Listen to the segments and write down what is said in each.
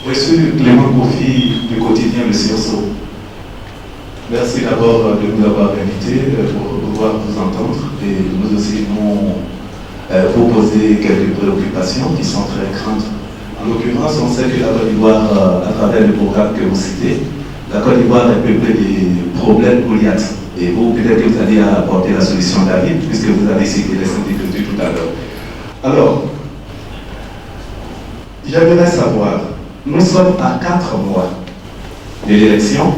Monsieur Clément Kofi du quotidien Le Sursaut. Merci d'abord de nous avoir invités pour pouvoir vous entendre et nous aussi vous poser quelques préoccupations qui sont très grandes. En l'occurrence, on sait que la Côte d'Ivoire, à travers le programme que vous citez, la Côte d'Ivoire est peuplée des problèmes Goliath. Et vous, peut-être que vous allez apporter la solution David, puisque vous avez cité les Saintes Écritures tout à l'heure. Alors, j'aimerais savoir, nous sommes à 4 mois de l'élection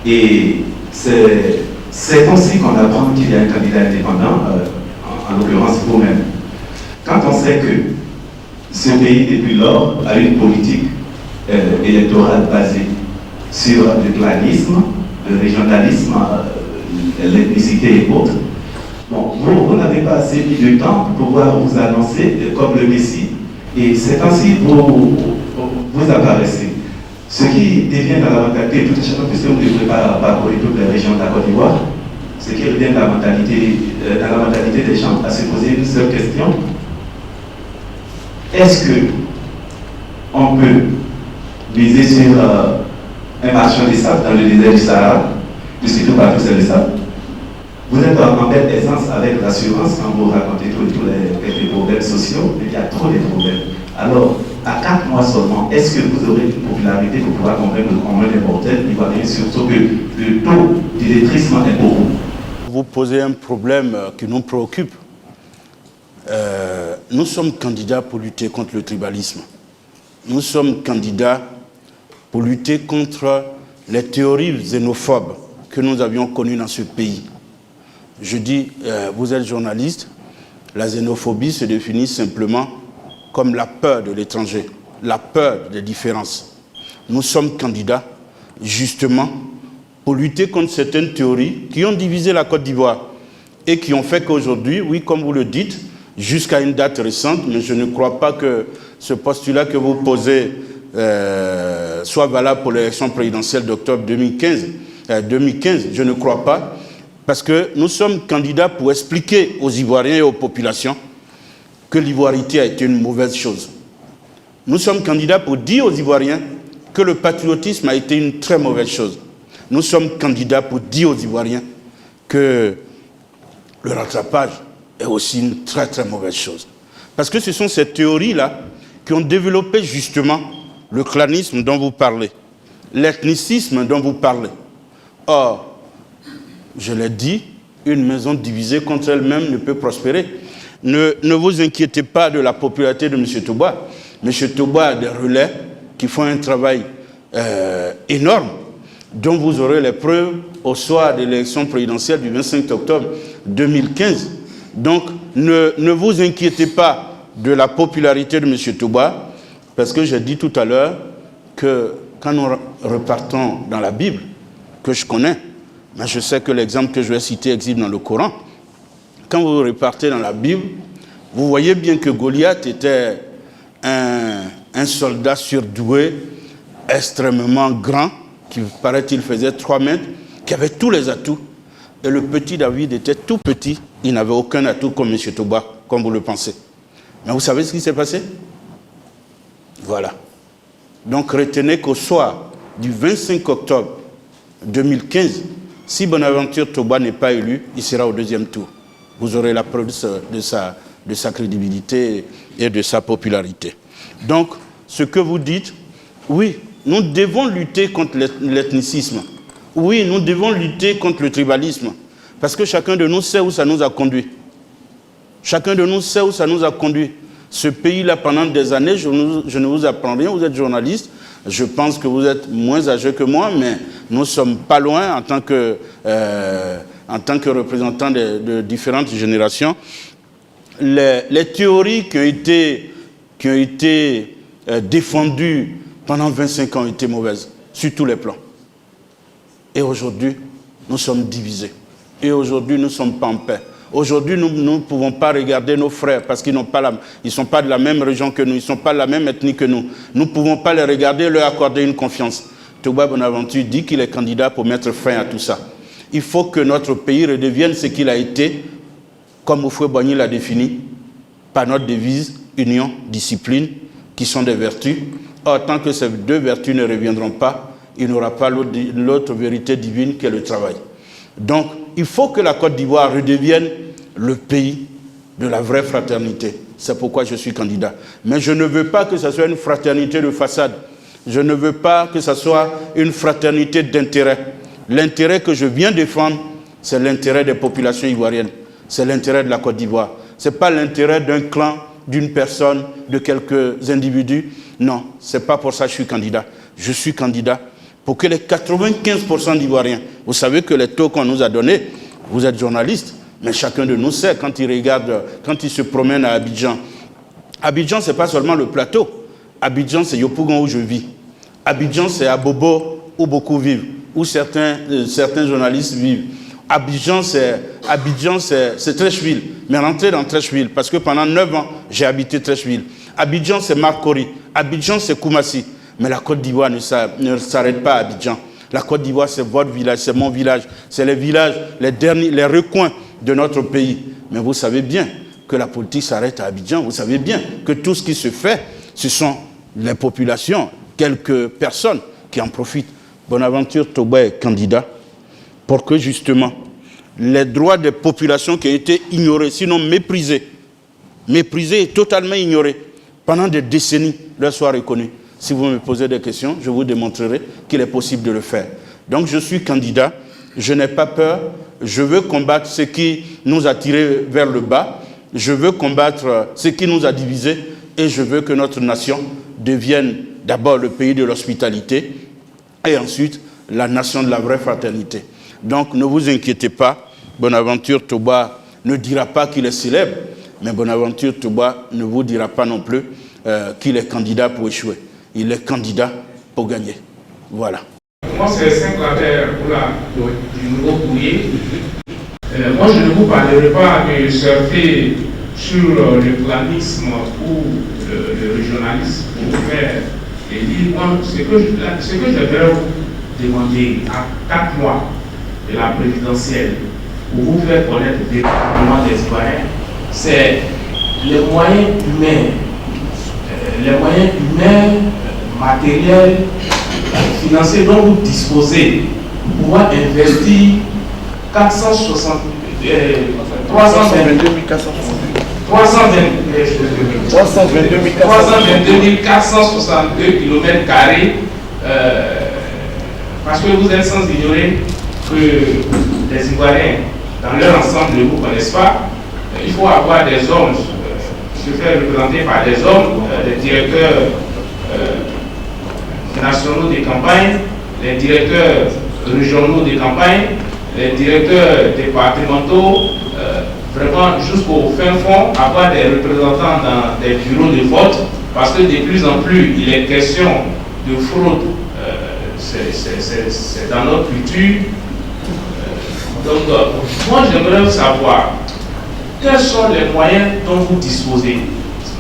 et c'est ainsi qu'on apprend qu'il y a un candidat indépendant, en l'occurrence vous-même. Quand on sait que ce pays, depuis lors, a une politique électorale basée sur le clanisme, le régionalisme, l'ethnicité et autres, bon, vous n'avez pas assez mis de temps pour pouvoir vous annoncer comme le Messie, et c'est ainsi vous apparaissez. Ce qui devient dans la mentalité, tout chacun, puisque vous ne devrez pas parcourir toutes les régions de la Côte d'Ivoire, ce qui revient dans la mentalité des gens à se poser une seule question. Est-ce qu'on peut miser sur un marchand de sable dans le désert du Sahara, puisque tout partout c'est le sable? Vous êtes en belle aisance avec l'assurance quand vous racontez tous les problèmes sociaux, mais il y a trop de problèmes. Alors, à 4 mois seulement, est-ce que vous aurez une popularité pour pouvoir convaincre le commun des mortels ivoiriens, surtout que le taux d'illettrisme est pour vous? Vous posez un problème qui nous préoccupe. Nous sommes candidats pour lutter contre le tribalisme. Nous sommes candidats pour lutter contre les théories xénophobes que nous avions connues dans ce pays. Je dis, vous êtes journaliste, la xénophobie se définit simplement comme la peur de l'étranger, la peur des différences. Nous sommes candidats, justement, pour lutter contre certaines théories qui ont divisé la Côte d'Ivoire et qui ont fait qu'aujourd'hui, oui, comme vous le dites, jusqu'à une date récente, mais je ne crois pas que ce postulat que vous posez soit valable pour l'élection présidentielle d'octobre 2015, je ne crois pas, parce que nous sommes candidats pour expliquer aux Ivoiriens et aux populations que l'ivoirité a été une mauvaise chose. Nous sommes candidats pour dire aux Ivoiriens que le patriotisme a été une très mauvaise chose. Nous sommes candidats pour dire aux Ivoiriens que le rattrapage est aussi une très très mauvaise chose. Parce que ce sont ces théories-là qui ont développé justement le clanisme dont vous parlez, l'ethnicisme dont vous parlez. Or, je l'ai dit, une maison divisée contre elle-même ne peut prospérer. Ne vous inquiétez pas de la popularité de M. Toba. M. Toba a des relais qui font un travail énorme, dont vous aurez les preuves au soir de l'élection présidentielle du 25 octobre 2015. Donc, ne vous inquiétez pas de la popularité de M. Toba, parce que j'ai dit tout à l'heure que quand nous repartons dans la Bible, que je connais, mais je sais que l'exemple que je vais citer existe dans le Coran. Quand vous repartez dans la Bible, vous voyez bien que Goliath était un soldat surdoué, extrêmement grand, qui paraît-il faisait 3 mètres, qui avait tous les atouts. Et le petit David était tout petit, il n'avait aucun atout comme M. Toba, comme vous le pensez. Mais vous savez ce qui s'est passé? Voilà. Donc retenez qu'au soir du 25 octobre 2015, si Bonaventure Toba n'est pas élu, il sera au 2e tour. Vous aurez la preuve de sa crédibilité et de sa popularité. Donc, ce que vous dites, oui, nous devons lutter contre l'ethnicisme. Oui, nous devons lutter contre le tribalisme. Parce que chacun de nous sait où ça nous a conduit. Chacun de nous sait où ça nous a conduit. Ce pays-là, pendant des années, je ne vous apprends rien, vous êtes journaliste. Je pense que vous êtes moins âgé que moi, mais nous ne sommes pas loin en tant que représentants de différentes générations. Les théories qui ont été défendues pendant 25 ans ont été mauvaises, sur tous les plans. Et aujourd'hui, nous sommes divisés. Et aujourd'hui, nous ne sommes pas en paix. Aujourd'hui, nous ne pouvons pas regarder nos frères parce qu'ils ne sont pas de la même région que nous, ils ne sont pas de la même ethnie que nous. Nous ne pouvons pas les regarder et leur accorder une confiance. Toba Bonaventure dit qu'il est candidat pour mettre fin à tout ça. Il faut que notre pays redevienne ce qu'il a été, comme Houphouët-Boigny l'a défini, par notre devise, union, discipline, qui sont des vertus, Or, tant que ces deux vertus ne reviendront pas, il n'y aura pas l'autre vérité divine qui est le travail. Donc, il faut que la Côte d'Ivoire redevienne le pays de la vraie fraternité. C'est pourquoi je suis candidat. Mais je ne veux pas que ce soit une fraternité de façade. Je ne veux pas que ce soit une fraternité d'intérêt. L'intérêt que je viens défendre, c'est l'intérêt des populations ivoiriennes. C'est l'intérêt de la Côte d'Ivoire. Ce n'est pas l'intérêt d'un clan, d'une personne, de quelques individus. Non, ce n'est pas pour ça que je suis candidat. Je suis candidat pour que les 95% d'Ivoiriens, vous savez que les taux qu'on nous a donnés, vous êtes journaliste, mais chacun de nous sait, quand il regarde, quand il se promène à Abidjan. Abidjan, ce n'est pas seulement le plateau. Abidjan, c'est Yopougon où je vis. Abidjan, c'est Abobo où beaucoup vivent, où certains journalistes vivent. Abidjan, c'est Trècheville. Mais rentrez dans Trècheville, parce que pendant 9 ans, j'ai habité Trècheville. Abidjan, c'est Marcory. Abidjan, c'est Koumassi. Mais la Côte d'Ivoire ne s'arrête pas à Abidjan. La Côte d'Ivoire, c'est votre village, c'est mon village. C'est les villages, les recoins de notre pays. Mais vous savez bien que la politique s'arrête à Abidjan. Vous savez bien que tout ce qui se fait, ce sont les populations, quelques personnes qui en profitent. Bonaventure Togba est candidat pour que justement les droits des populations qui ont été ignorés, sinon méprisés et totalement ignorés pendant des décennies, leur soient reconnus. Si vous me posez des questions, je vous démontrerai qu'il est possible de le faire. Donc je suis candidat, je n'ai pas peur, je veux combattre ce qui nous a tirés vers le bas, je veux combattre ce qui nous a divisés et je veux que notre nation devienne d'abord le pays de l'hospitalité et ensuite la nation de la vraie fraternité. Donc ne vous inquiétez pas, Bonaventure Togba ne dira pas qu'il est célèbre, mais Bonaventure Togba ne vous dira pas non plus qu'il est candidat pour échouer. Il est candidat pour gagner. Voilà. Moi, c'est Saint-Claver du Nouveau Courrier. Moi, je ne vous parlerai pas de surfer sur le planisme ou le régionalisme pour faire des livres. Ce que je vais vous demander à 4 mois de la présidentielle pour vous faire connaître véritablement les Ivoiriens, c'est les moyens humains, matériels, financiers dont vous disposez pour pouvoir investir 322 462 km², parce que vous êtes sans ignorer que les Ivoiriens, dans leur ensemble, ne vous connaissent pas. Il faut avoir des hommes, se faire représenter par des hommes, des directeurs nationaux des campagnes, les directeurs régionaux des campagnes, les directeurs départementaux, vraiment jusqu'au fin fond, avoir des représentants dans des bureaux de vote, parce que de plus en plus il est question de fraude, c'est dans notre culture. Donc moi j'aimerais savoir quels sont les moyens dont vous disposez.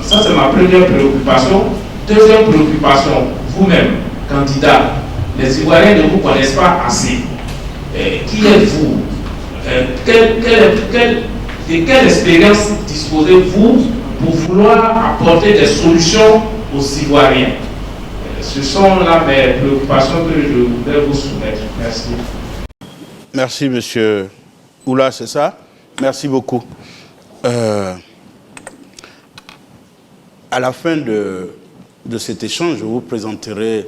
Ça c'est ma première préoccupation. Deuxième préoccupation, vous-même, candidat, les Ivoiriens ne vous connaissent pas assez. Qui êtes-vous? De quelle expérience disposez-vous pour vouloir apporter des solutions aux Ivoiriens? Ce sont là mes préoccupations que je voudrais vous soumettre. Merci. Merci, monsieur Oula, c'est ça? Merci beaucoup. À la fin de cet échange, je vous présenterai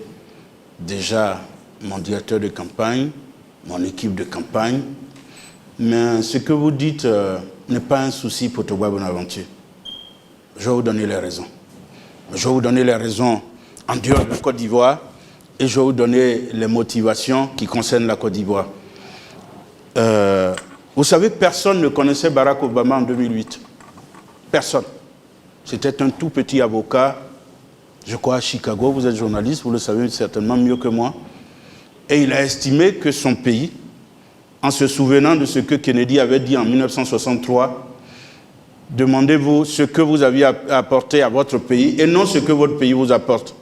déjà mon directeur de campagne, mon équipe de campagne. Mais ce que vous dites n'est pas un souci pour Togba Bonaventure. Je vais vous donner les raisons. Je vais vous donner les raisons en dehors de la Côte d'Ivoire et je vais vous donner les motivations qui concernent la Côte d'Ivoire. Vous savez, personne ne connaissait Barack Obama en 2008. Personne. C'était un tout petit avocat, je crois à Chicago, vous êtes journaliste, vous le savez certainement mieux que moi. Et il a estimé que son pays, en se souvenant de ce que Kennedy avait dit en 1963, demandez-vous ce que vous aviez apporté à votre pays et non ce que votre pays vous apporte.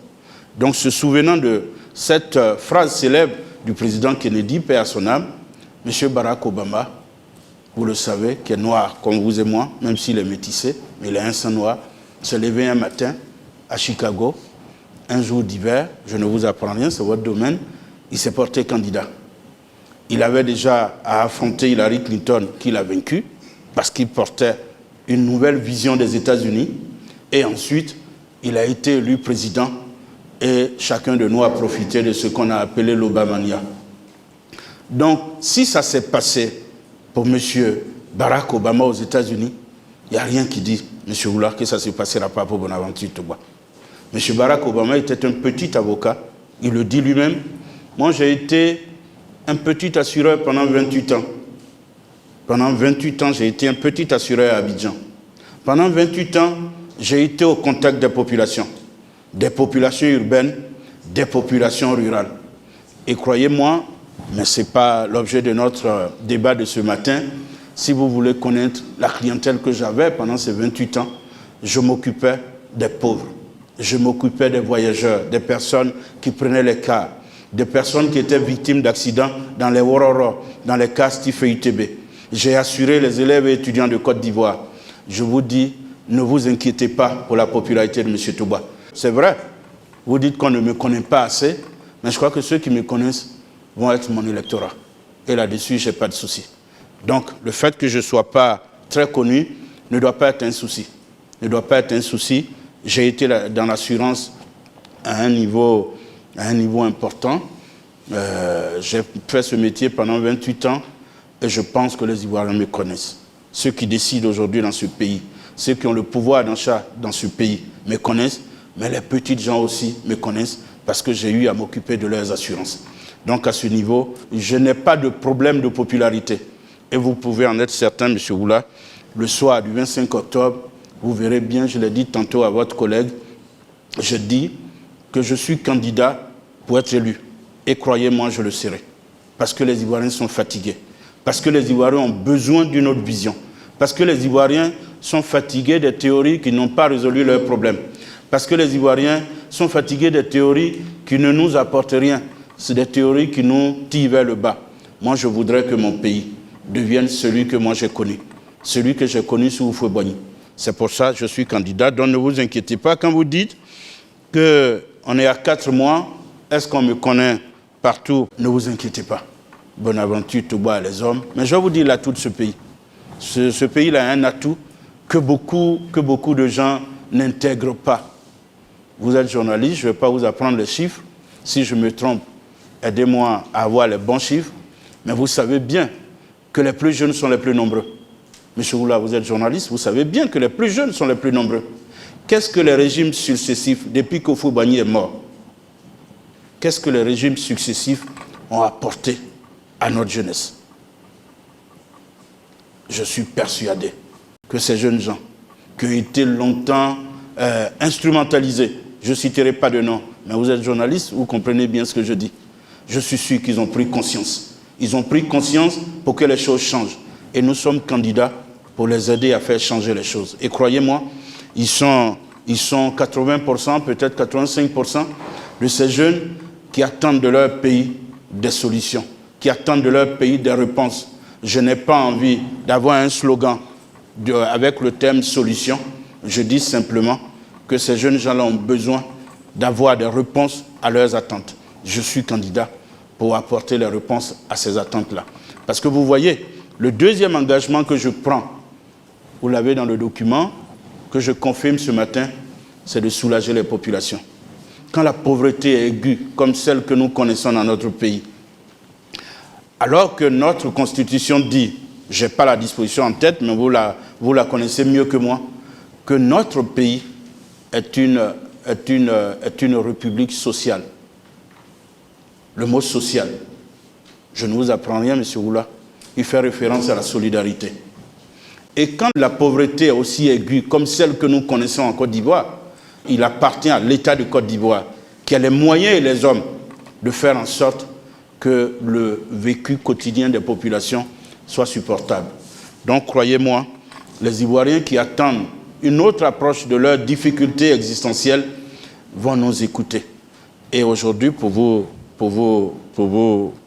Donc, se souvenant de cette phrase célèbre du président Kennedy, paix à son âme, M. Barack Obama, vous le savez, qui est noir comme vous et moi, même s'il est métissé, mais il est un sang noir, s'est levé un matin à Chicago un jour d'hiver, je ne vous apprends rien, c'est votre domaine, il s'est porté candidat. Il avait déjà à affronter Hillary Clinton, qu'il a vaincu, parce qu'il portait une nouvelle vision des États-Unis. Et ensuite, il a été élu président et chacun de nous a profité de ce qu'on a appelé l'Obamania. Donc, si ça s'est passé pour M. Barack Obama aux États-Unis, il n'y a rien qui dit, M. Oula, que ça ne se passera pas pour Bonaventure Togba. M. Barack Obama était un petit avocat, il le dit lui-même. Moi, j'ai été un petit assureur pendant 28 ans. Pendant 28 ans, j'ai été un petit assureur à Abidjan. Pendant 28 ans, j'ai été au contact des populations urbaines, des populations rurales. Et croyez-moi, mais ce n'est pas l'objet de notre débat de ce matin, si vous voulez connaître la clientèle que j'avais pendant ces 28 ans, je m'occupais des pauvres, je m'occupais des voyageurs, des personnes qui prenaient les cars, des personnes qui étaient victimes d'accidents dans les Wororo, dans les cas Stif et UTB. J'ai assuré les élèves et étudiants de Côte d'Ivoire. Je vous dis, ne vous inquiétez pas pour la popularité de M. Togba. C'est vrai, vous dites qu'on ne me connaît pas assez, mais je crois que ceux qui me connaissent vont être mon électorat. Et là-dessus, je n'ai pas de souci. Donc, le fait que je ne sois pas très connu ne doit pas être un souci. Ne doit pas être un souci. J'ai été dans l'assurance à un niveau important. J'ai fait ce métier pendant 28 ans et je pense que les Ivoiriens me connaissent. Ceux qui décident aujourd'hui dans ce pays, ceux qui ont le pouvoir d'achat dans ce pays me connaissent, mais les petites gens aussi me connaissent parce que j'ai eu à m'occuper de leurs assurances. Donc à ce niveau, je n'ai pas de problème de popularité. Et vous pouvez en être certain, M. Oula, le soir du 25 octobre, vous verrez bien, je l'ai dit tantôt à votre collègue, je dis que je suis candidat pour être élu. Et croyez-moi, je le serai. Parce que les Ivoiriens sont fatigués. Parce que les Ivoiriens ont besoin d'une autre vision. Parce que les Ivoiriens sont fatigués des théories qui n'ont pas résolu leurs problèmes. Parce que les Ivoiriens sont fatigués des théories qui ne nous apportent rien. C'est des théories qui nous tirent vers le bas. Moi, je voudrais que mon pays devienne celui que moi j'ai connu. Celui que j'ai connu sous Houphouët-Boigny. C'est pour ça que je suis candidat. Donc ne vous inquiétez pas. Quand vous dites qu'on est à 4 mois, est-ce qu'on me connaît partout? Ne vous inquiétez pas. Bonaventure Togba les hommes. Mais je vais vous dire l'atout de ce pays. Ce pays-là a un atout que beaucoup de gens n'intègrent pas. Vous êtes journaliste, je ne vais pas vous apprendre les chiffres. Si je me trompe, aidez-moi à avoir les bons chiffres. Mais vous savez bien que les plus jeunes sont les plus nombreux. Monsieur Oula, vous êtes journaliste, vous savez bien que les plus jeunes sont les plus nombreux. Qu'est-ce que les régimes successifs, depuis qu'Houphouët-Boigny est mort, qu'est-ce que les régimes successifs ont apporté à notre jeunesse? Je suis persuadé que ces jeunes gens qui ont été longtemps instrumentalisés, je ne citerai pas de nom, mais vous êtes journaliste, vous comprenez bien ce que je dis. Je suis sûr qu'ils ont pris conscience. Ils ont pris conscience pour que les choses changent. Et nous sommes candidats pour les aider à faire changer les choses. Et croyez-moi, ils sont 80%, peut-être 85% de ces jeunes qui attendent de leur pays des solutions, qui attendent de leur pays des réponses. Je n'ai pas envie d'avoir un slogan avec le thème « solution ». Je dis simplement que ces jeunes gens-là ont besoin d'avoir des réponses à leurs attentes. Je suis candidat pour apporter les réponses à ces attentes-là. Parce que vous voyez, le deuxième engagement que je prends, vous l'avez dans le document, que je confirme ce matin, c'est de soulager les populations. Quand la pauvreté est aiguë, comme celle que nous connaissons dans notre pays, alors que notre Constitution dit, je n'ai pas la disposition en tête, mais vous la connaissez mieux que moi, que notre pays est une république sociale. Le mot social, je ne vous apprends rien, M. Oula, il fait référence à la solidarité. Et quand la pauvreté est aussi aiguë comme celle que nous connaissons en Côte d'Ivoire, il appartient à l'État de Côte d'Ivoire, qui a les moyens et les hommes de faire en sorte que le vécu quotidien des populations soit supportable. Donc, croyez-moi, les Ivoiriens qui attendent une autre approche de leurs difficultés existentielles vont nous écouter. Et aujourd'hui, pour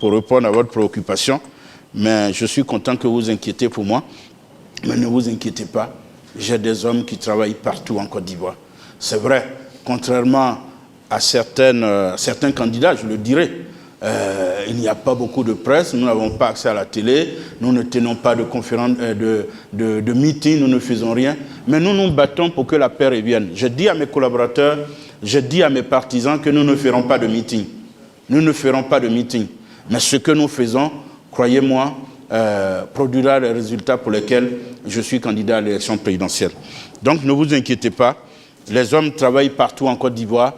répondre à votre préoccupation, mais je suis content que vous vous inquiétez pour moi, mais ne vous inquiétez pas, j'ai des hommes qui travaillent partout en Côte d'Ivoire. C'est vrai, contrairement à certains candidats, je le dirais. Il n'y a pas beaucoup de presse, nous n'avons pas accès à la télé, nous ne tenons pas de conférences, de meetings, nous ne faisons rien, mais nous nous battons pour que la paix revienne. Je dis à mes collaborateurs, je dis à mes partisans que nous ne ferons pas de meeting. Nous ne ferons pas de meeting. Mais ce que nous faisons, croyez-moi, produira les résultats pour lesquels je suis candidat à l'élection présidentielle. Donc ne vous inquiétez pas, les hommes travaillent partout en Côte d'Ivoire.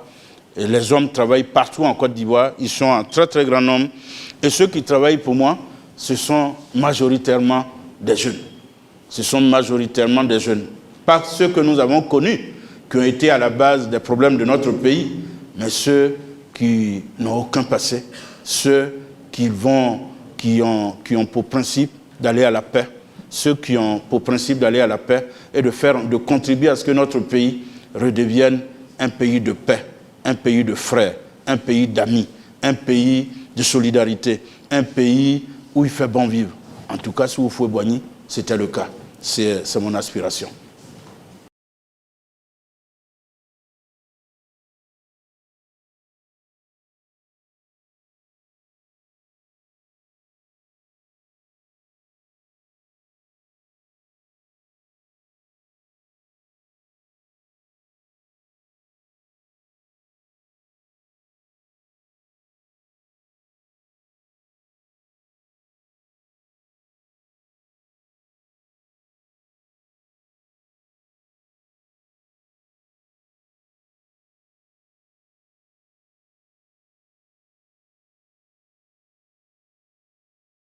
Et les hommes travaillent partout en Côte d'Ivoire, ils sont un très très grand nombre. Et ceux qui travaillent pour moi, ce sont majoritairement des jeunes. Ce sont majoritairement des jeunes. Pas ceux que nous avons connus, qui ont été à la base des problèmes de notre pays, mais ceux qui n'ont aucun passé, ceux qui ont pour principe d'aller à la paix, ceux qui ont pour principe d'aller à la paix et de contribuer à ce que notre pays redevienne un pays de paix, un pays de frères, un pays d'amis, un pays de solidarité, un pays où il fait bon vivre. En tout cas, si vous Boigny, c'était le cas. C'est mon aspiration.